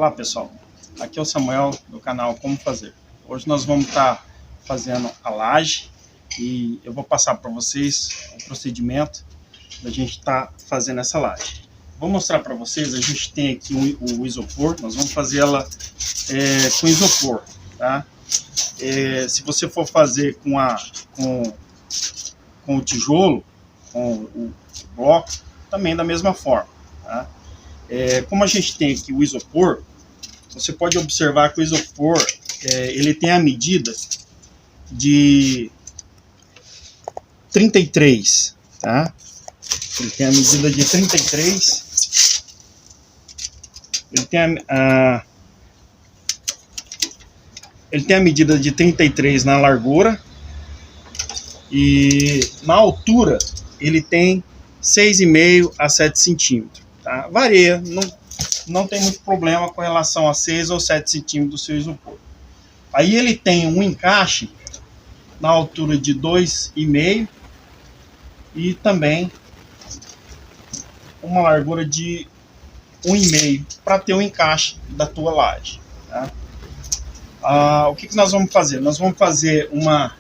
Olá pessoal, aqui é o Samuel do canal Como Fazer. Hoje nós vamos estar fazendo a laje e eu vou passar para vocês o procedimento da gente estar fazendo essa laje. Vou mostrar para vocês, a gente tem aqui o isopor, nós vamos fazer ela com isopor, tá? Se você for fazer com o tijolo, com o bloco, também da mesma forma, tá? Como a gente tem aqui o isopor, você pode observar que o isopor ele tem a medida de 33, tá? Ele tem a medida de 33. Ele tem a medida de 33 na largura e na altura ele tem 6,5 a 7 centímetros. Tá? Varia, não tem muito problema com relação a 6 ou 7 centímetros do seu isopor. Aí ele tem um encaixe na altura de 2,5 e também uma largura de 1,5 para ter o encaixe da tua laje. Tá? O que nós vamos fazer? Nós vamos fazer uma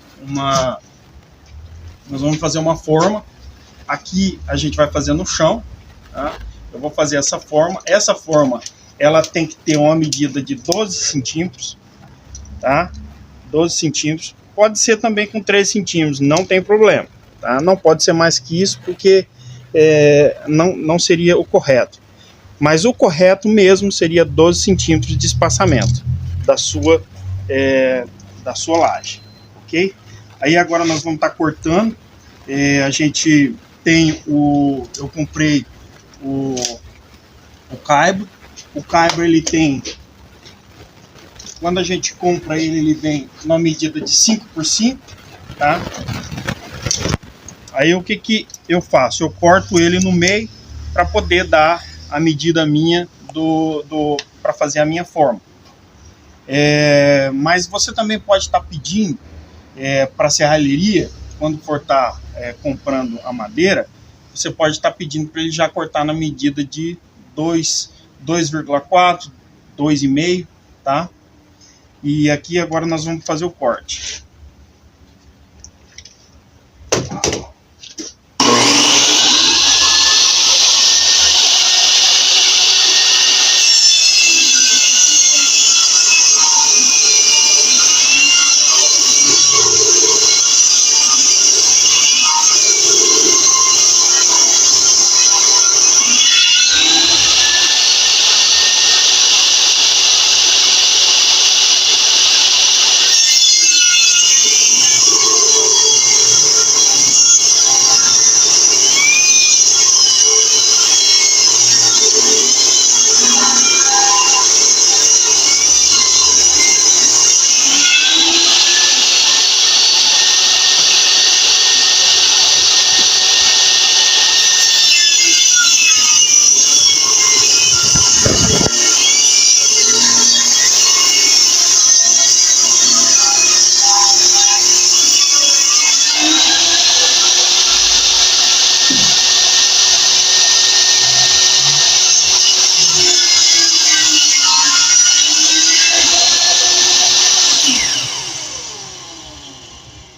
forma. Aqui a gente vai fazer no chão. Tá? Eu vou fazer essa forma. Essa forma, ela tem que ter uma medida de 12 centímetros, tá? 12 centímetros. Pode ser também com 3 centímetros, não tem problema, tá? Não pode ser mais que isso, porque não seria o correto. Mas o correto mesmo seria 12 centímetros de espaçamento da sua laje, ok? Aí agora nós vamos estar cortando. A gente tem eu comprei o caibro. O caibro ele tem, quando a gente compra ele vem numa medida de 5 por 5, tá? Aí o que eu faço? Eu corto ele no meio para poder dar a medida minha para fazer a minha forma. Mas você também pode estar pedindo para a serralheria, quando for estar comprando a madeira, você pode estar pedindo para ele já cortar na medida de 2,4, 2,5, tá? E aqui agora nós vamos fazer o corte.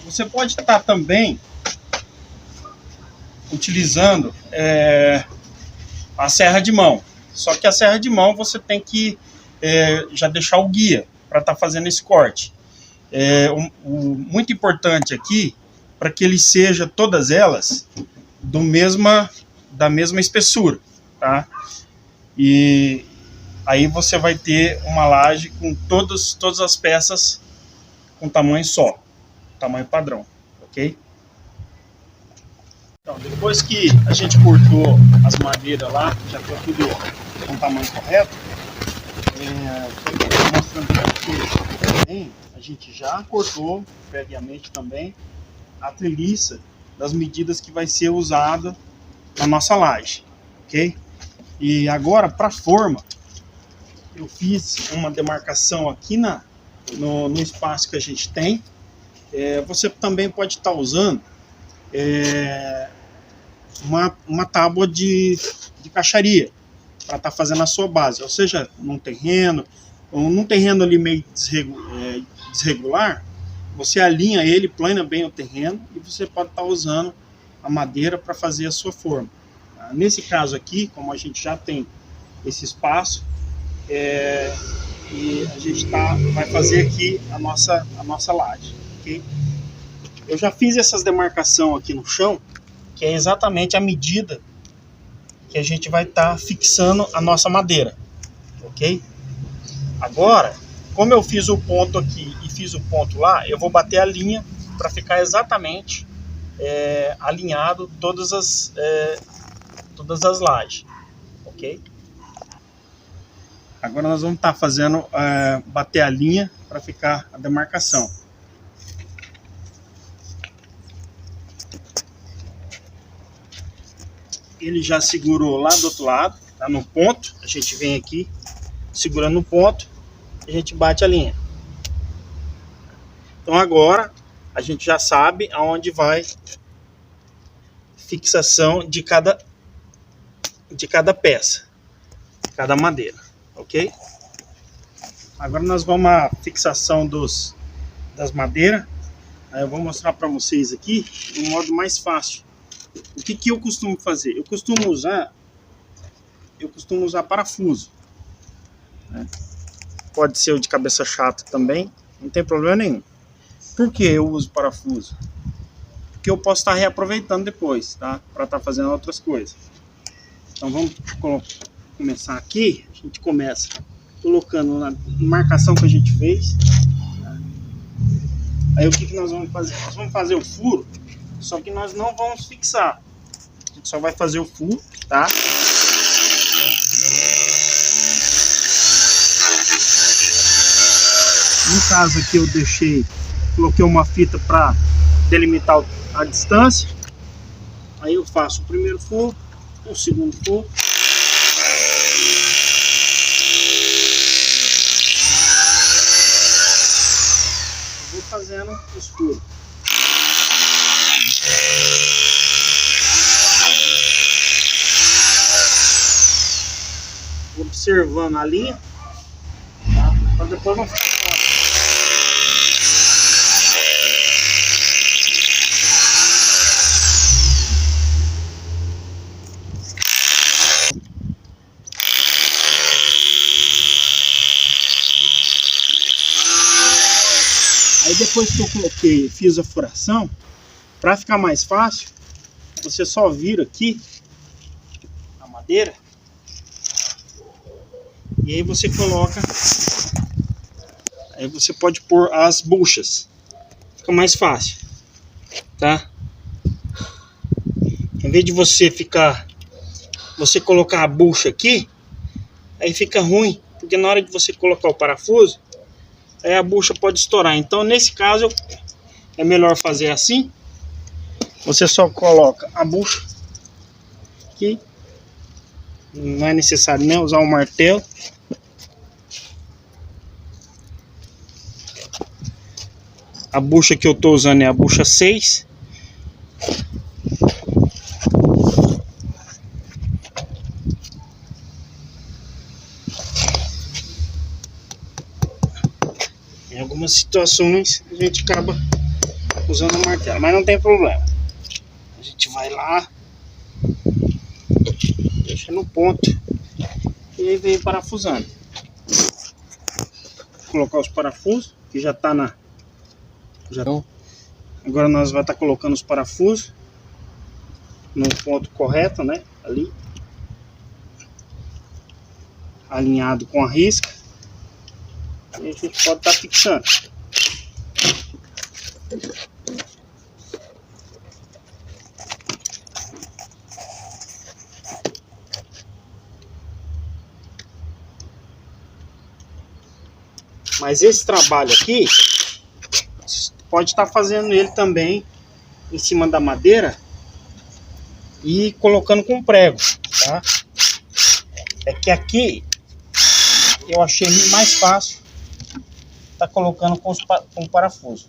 Você pode estar também utilizando a serra de mão. Só que a serra de mão você tem que já deixar o guia para estar fazendo esse corte. Muito importante aqui, para que ele seja, todas elas, da mesma espessura. Tá? E aí você vai ter uma laje com todas as peças com tamanho só. Tamanho padrão, ok? Então, depois que a gente cortou as madeiras lá, já está tudo com o tamanho correto, mostrando para vocês também, a gente já cortou previamente também a treliça das medidas que vai ser usada na nossa laje, ok? E agora, para a forma, eu fiz uma demarcação aqui no espaço que a gente tem. Você também pode estar usando uma tábua de caixaria, para estar fazendo a sua base, ou seja, num terreno ali meio desregular, você alinha ele, plana bem o terreno e você pode estar usando a madeira para fazer a sua forma. Nesse caso aqui, como a gente já tem esse espaço, e a gente vai fazer aqui a nossa laje, ok? Eu já fiz essas demarcação aqui no chão, que é exatamente a medida que a gente vai estar fixando a nossa madeira, ok? Agora, como eu fiz o ponto aqui e fiz o ponto lá, eu vou bater a linha para ficar exatamente alinhado todas as lajes, ok? Agora nós vamos estar fazendo bater a linha para ficar a demarcação. Ele já segurou lá do outro lado, tá no ponto. A gente vem aqui segurando no ponto, a gente bate a linha. Então agora a gente já sabe aonde vai fixação de cada peça, cada madeira, ok? Agora nós vamos à fixação das madeiras. Aí eu vou mostrar para vocês aqui um modo mais fácil. O que eu costumo fazer? Eu costumo usar parafuso, né? Pode ser o de cabeça chata também, não tem problema nenhum. Por que eu uso parafuso? Porque eu posso estar reaproveitando depois, tá? Para estar fazendo outras coisas. Então vamos começar aqui. A gente começa colocando na marcação que a gente fez. Aí o que nós vamos fazer? Nós vamos fazer o furo, só que nós não vamos fixar. A gente só vai fazer o furo, tá? No caso aqui eu coloquei uma fita para delimitar a distância. Aí eu faço o primeiro furo, o segundo furo. Eu vou fazendo os furos. Observando a linha, tá? Para depois não ficar. Aí depois que eu fiz a furação, para ficar mais fácil, você só vira aqui a madeira e aí você coloca, aí você pode pôr as buchas, fica mais fácil, tá? Em vez de você colocar a bucha aqui, aí fica ruim, porque na hora de você colocar o parafuso, aí a bucha pode estourar. Então nesse caso é melhor fazer assim. Você só coloca a bucha aqui, não é necessário nem usar o martelo. A bucha que eu estou usando é a bucha 6. Em algumas situações a gente acaba usando o martelo, mas não tem problema. A gente vai lá, deixa no ponto e aí vem parafusando. Vou colocar os parafusos que já está na. Agora nós vamos estar colocando os parafusos no ponto correto, né? Ali, alinhado com a risca. E a gente pode estar fixando. Mas esse trabalho aqui, pode estar fazendo ele também em cima da madeira e colocando com prego, tá? É que aqui eu achei mais fácil tá colocando com parafuso.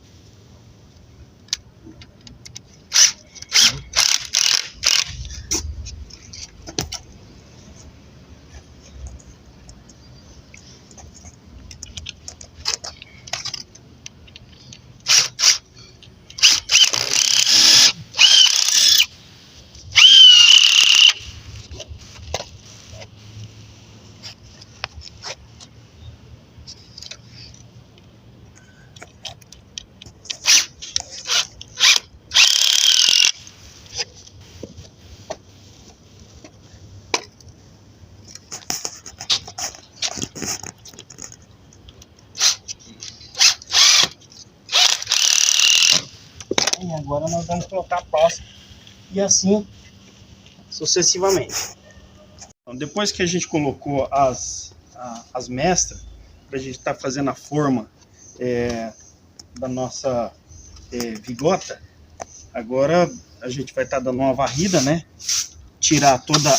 agora nós vamos colocar a pasta e assim sucessivamente. Então, depois que a gente colocou as mestras, para a gente estar fazendo a forma da nossa vigota, agora a gente vai estar dando uma varrida, né? Tirar toda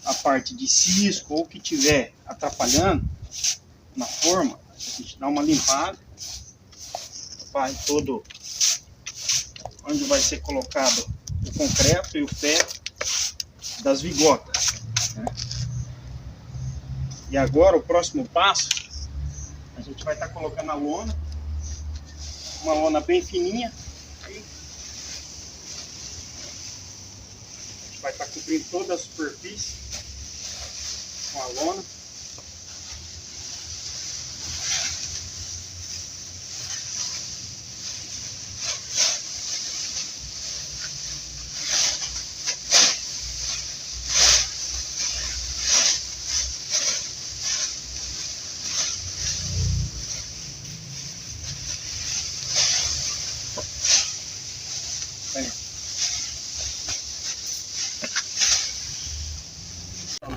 a parte de cisco ou que tiver atrapalhando na forma, a gente dá uma limpada, vai todo onde vai ser colocado o concreto e o ferro das vigotas, né? E agora o próximo passo, a gente vai estar colocando a lona, uma lona bem fininha. A gente vai estar cobrindo toda a superfície com a lona.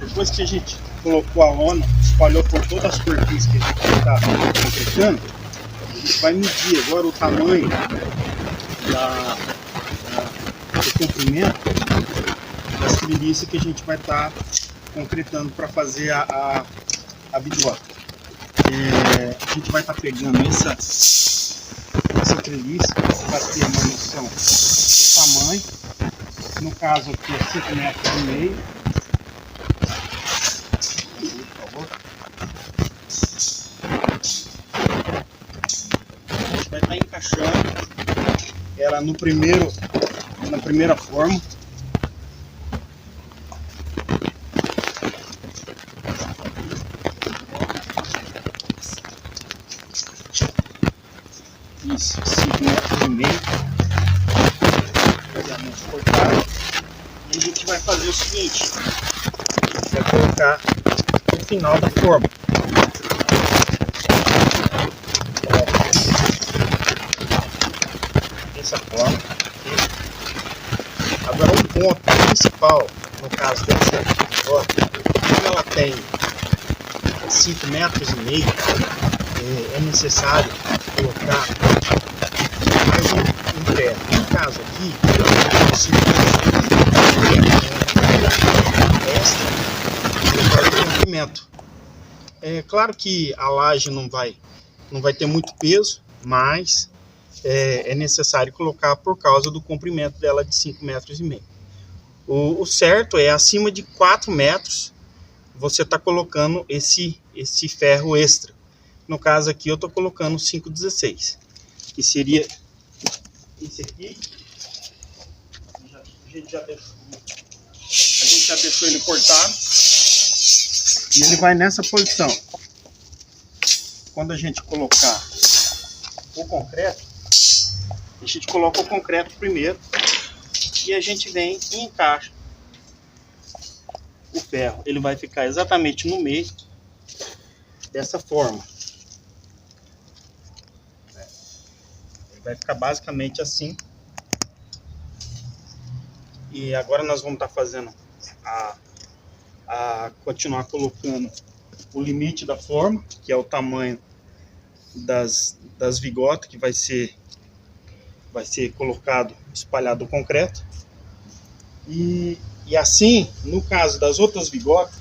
Depois que a gente colocou a lona, espalhou por toda a superfície que a gente está concretando, a gente vai medir agora o tamanho do comprimento das treliças que a gente vai estar concretando para fazer a vigota. A gente vai estar pegando essa treliça para ter uma noção do tamanho. No caso aqui é 5,5 metros. A gente vai estar encaixando ela na primeira forma. Isso, 5,5 metros. Cortado. E a gente vai fazer o seguinte: a gente vai colocar no final da forma. Dessa forma. Agora um ponto principal no caso dessa vigota, como ela tem 5,5 metros, é necessário colocar mais um ferro. No caso aqui, eu preciso de comprimento. É claro que a laje não vai ter muito peso, mas é necessário colocar por causa do comprimento dela de 5,5 metros. O certo é acima de 4 metros você está colocando esse ferro extra. No caso aqui eu estou colocando 5,16, que seria esse aqui. A gente já deixou ele cortado e ele vai nessa posição. Quando a gente colocar o concreto, a gente coloca o concreto primeiro e a gente vem e encaixa o ferro. Ele vai ficar exatamente no meio dessa forma. Ele vai ficar basicamente assim. E agora nós vamos estar fazendo continuar colocando o limite da forma, que é o tamanho das vigotas que vai ser colocado, espalhado o concreto. E assim, no caso das outras vigotas,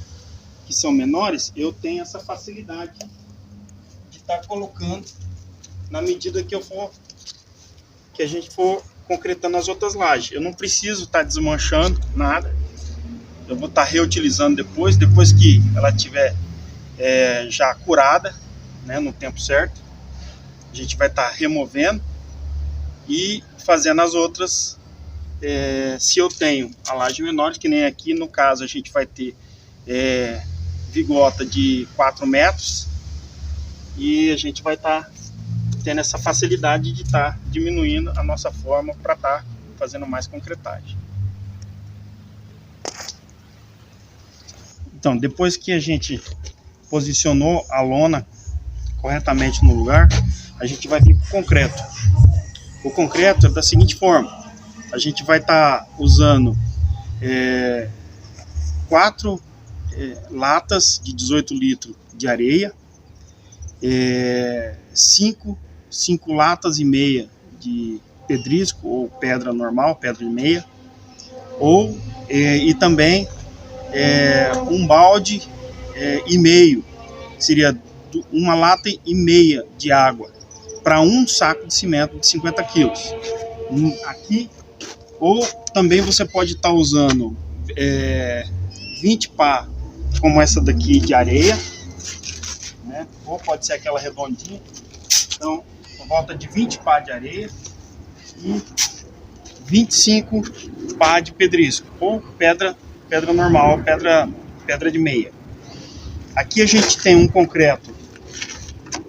que são menores, eu tenho essa facilidade de estar colocando na medida que a gente for concretando as outras lajes. Eu não preciso estar desmanchando nada. Eu vou estar reutilizando depois que ela estiver já curada, né, no tempo certo. A gente vai estar removendo e fazendo as outras. Se eu tenho a laje menor, que nem aqui, no caso a gente vai ter vigota de 4 metros e a gente vai estar tendo essa facilidade de estar diminuindo a nossa forma para estar fazendo mais concretagem. Então, depois que a gente posicionou a lona corretamente no lugar, a gente vai vir para o concreto. O concreto é da seguinte forma: a gente vai estar usando 4 latas de 18 litros de areia, 5 latas e meia de pedrisco ou pedra normal, pedra e meia, e também um balde e meio, seria 1 lata e meia de água para um saco de cimento de 50 quilos. Aqui, ou também você pode estar usando 20 pá, como essa daqui de areia, né? Ou pode ser aquela redondinha. Então, por volta de 20 pá de areia e 25 pá de pedrisco, ou pedra normal, pedra de meia. Aqui a gente tem um concreto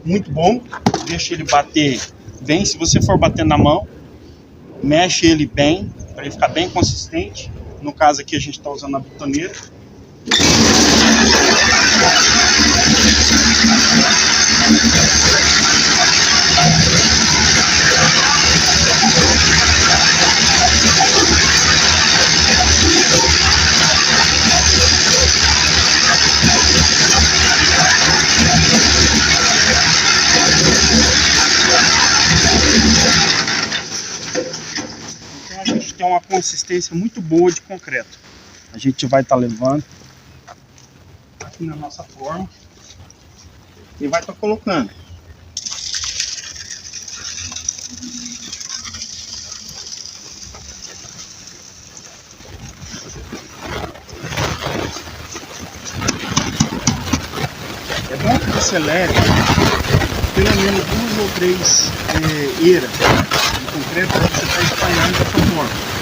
muito bom, deixa ele bater bem. Se você for bater na mão, mexe ele bem, para ele ficar bem consistente. No caso aqui a gente está usando a betoneira. Então a gente tem uma consistência muito boa de concreto. A gente vai estar levando aqui na nossa forma e vai estar colocando. É bom que você leve pelo menos 2 ou 3 eiras de concreto para você estar espalhando dessa forma.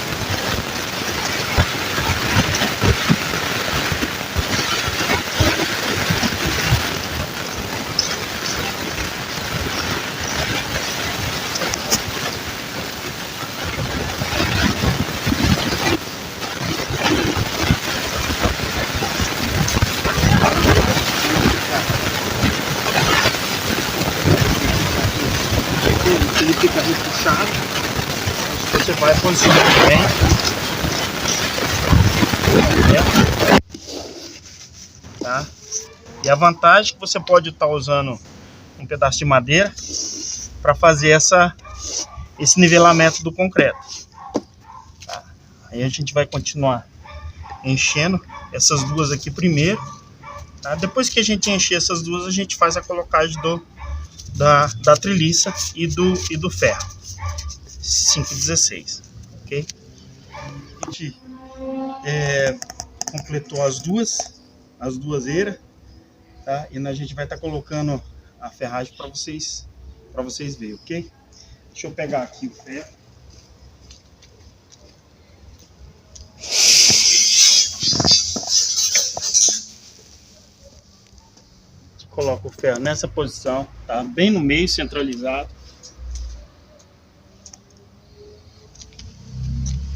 Ele fica repuxado, você vai posicionar bem. Tá? E a vantagem é que você pode estar usando um pedaço de madeira para fazer esse nivelamento do concreto. Tá? Aí a gente vai continuar enchendo essas duas aqui primeiro. Tá? Depois que a gente encher essas duas, a gente faz a colocagem da treliça e do ferro 5,16, ok? A gente completou as duas eiras, tá? E a gente vai estar colocando a ferragem para vocês verem, ok? Deixa eu pegar aqui o ferro. Coloca o ferro nessa posição, tá? Bem no meio, centralizado.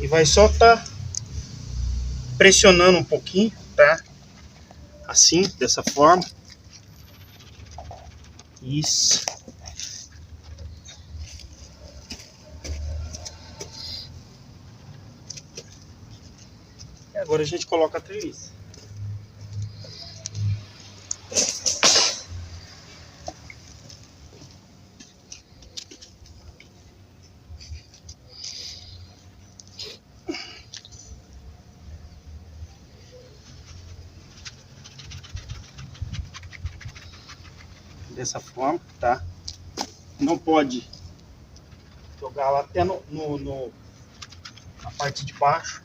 E vai só estar pressionando um pouquinho, tá? Assim, dessa forma. Isso. E agora a gente coloca a treliça. Dessa forma, tá? Não pode jogar lá até na parte de baixo,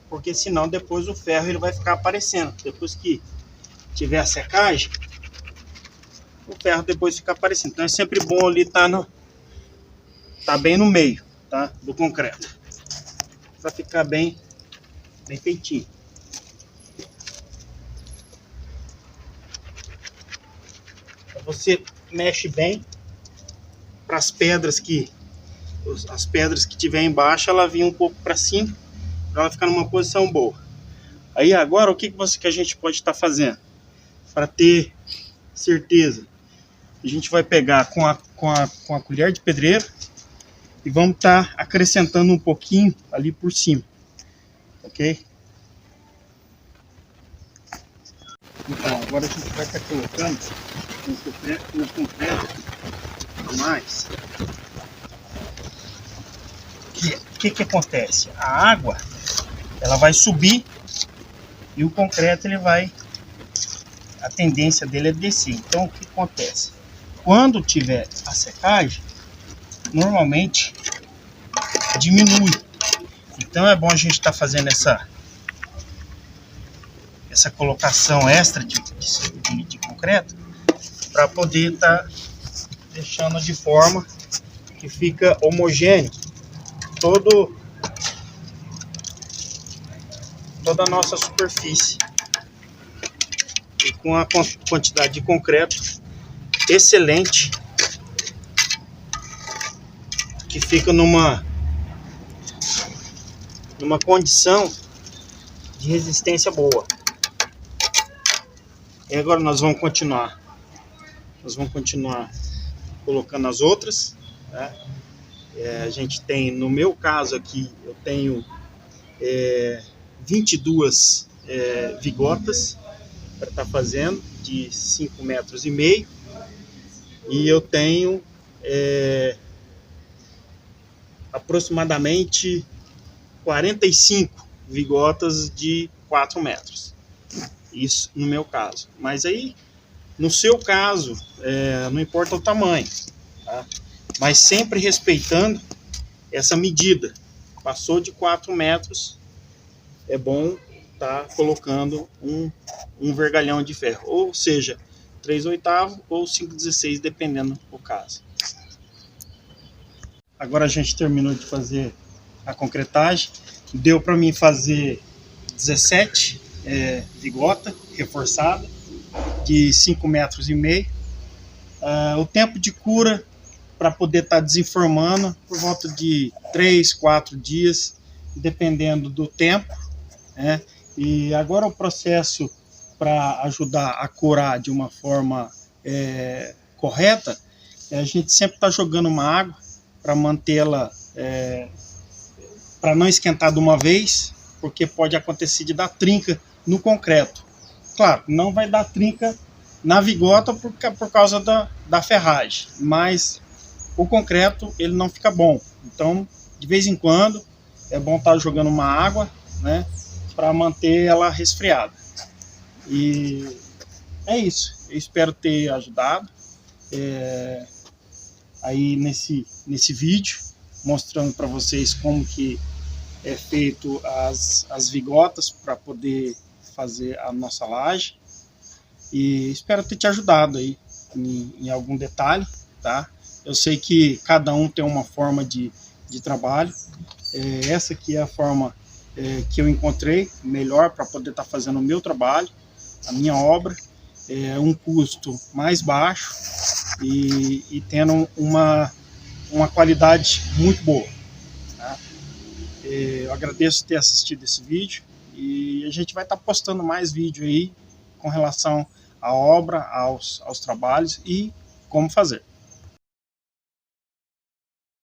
porque senão depois o ferro ele vai ficar aparecendo. Depois que tiver a secagem, o ferro depois fica aparecendo. Então é sempre bom ali tá bem no meio, tá? Do concreto, para ficar bem feitinho. Você mexe bem para as pedras que tiver embaixo, ela vinha um pouco para cima, para ela ficar numa posição boa. Aí agora o que a gente pode estar fazendo para ter certeza? A gente vai pegar com a colher de pedreiro e vamos estar acrescentando um pouquinho ali por cima, ok? Então, agora a gente vai estar colocando no concreto mais. O que acontece? A água, ela vai subir e o concreto, ele vai, a tendência dele é descer. Então, o que acontece? Quando tiver a secagem, normalmente diminui. Então, é bom a gente estar fazendo essa colocação extra de concreto para poder estar deixando de forma que fica homogêneo toda a nossa superfície, e com a quantidade de concreto excelente, que fica numa condição de resistência boa. E agora nós vamos continuar colocando as outras, tá? A gente tem, no meu caso aqui, eu tenho 22 vigotas para estar fazendo, de 5,5 metros, e eu tenho aproximadamente 45 vigotas de 4 metros. Isso no meu caso. Mas aí, no seu caso, não importa o tamanho, tá? Mas sempre respeitando essa medida. Passou de 4 metros, é bom estar colocando um vergalhão de ferro, ou seja, 3/8 ou 5/16, dependendo do caso. Agora a gente terminou de fazer a concretagem. Deu para mim fazer 17 vigota reforçada de 5,5 metros. O tempo de cura para poder estar desenformando por volta de 3, 4 dias, dependendo do tempo, né? E agora o processo para ajudar a curar de uma forma correta, a gente sempre está jogando uma água para mantê-la, para não esquentar de uma vez, porque pode acontecer de dar trinca no concreto. Claro, não vai dar trinca na vigota por causa da ferragem, mas o concreto, ele não fica bom. Então, de vez em quando, é bom estar jogando uma água, né, para manter ela resfriada. E é isso. Eu espero ter ajudado aí nesse vídeo, mostrando para vocês como que é feito as vigotas para poder fazer a nossa laje. E espero ter te ajudado aí em algum detalhe, tá? Eu sei que cada um tem uma forma de trabalho. Essa aqui é a forma que eu encontrei melhor para poder estar fazendo o meu trabalho, a minha obra. Um custo mais baixo e tendo uma qualidade muito boa, tá? Eu agradeço ter assistido esse vídeo e a gente vai estar postando mais vídeo aí com relação à obra, aos trabalhos e como fazer.